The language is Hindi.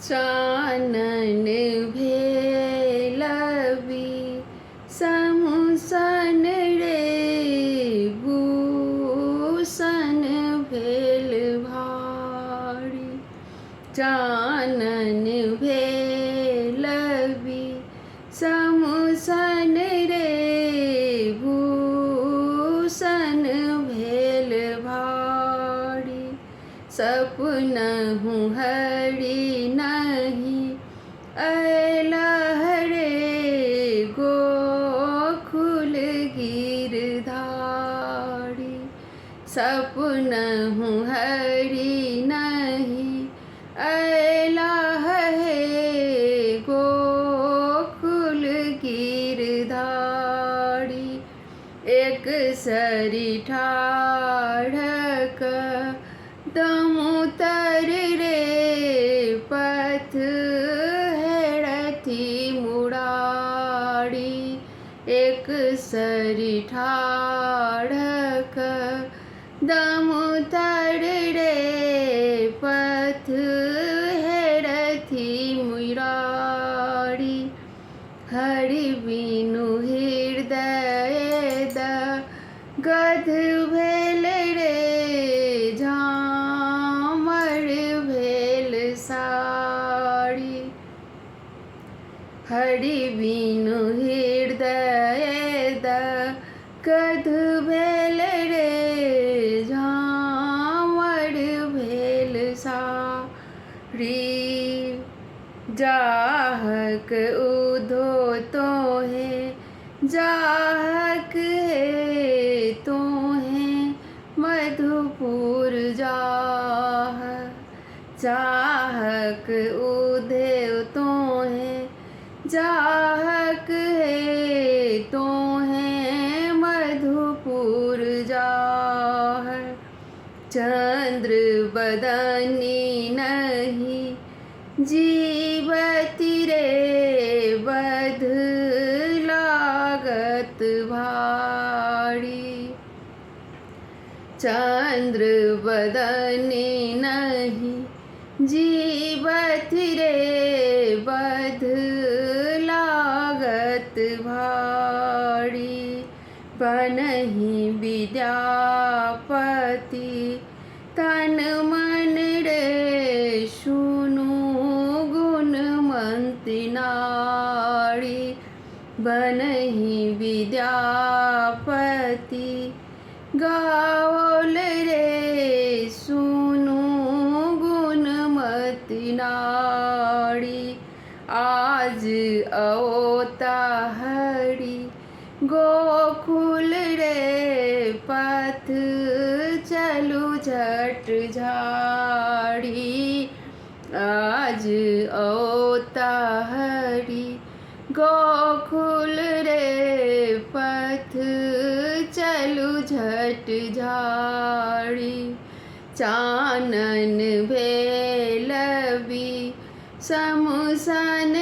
चानन भेलवी समुसन रे भूषण भेल भारी। चानन भेलवी समुसन रे भूषण भेल भारी। सपनहु हरि नहीं अयलह रे गोकुल गिरधारी। सपनहु हरि नहीं अयलह हे गोकुल गिरधारी। एक सरी ठाढ़क दमुतर रे पथ हेड़थी मुरारी। एक सरी ठाढ़क दमुतर रे पथ हेड़थी मुरारी। हरि बिनु हृदय गध भेल रे झामर भेल साड़ी। हरि बिनु हृदय गध भेल रे झामर भेल साड़ी। जाहक उधो तोहे जाहक हे तोहे मधुपुर जाह। जाहक उधेव तोहे जाहक हे तोहे मधुपुर जाह। चंद्र बदनी नहीं जीवती रे बध लागत भारी। चंद्र बदनी नहीं जीवती रे बध लागत भारी। बनहि विद्यापति तन मन रे सुनु गुणवंती नारी। बनहि विद्यापति गाओल रे सुनु गुणवंती नारी। आज अवता हरि गोकुल रे पथ चलू झट झाड़ी। आज अवता हरि गोकुल रे पथ चलू झट झाड़ी। चानन भेलवी समुसन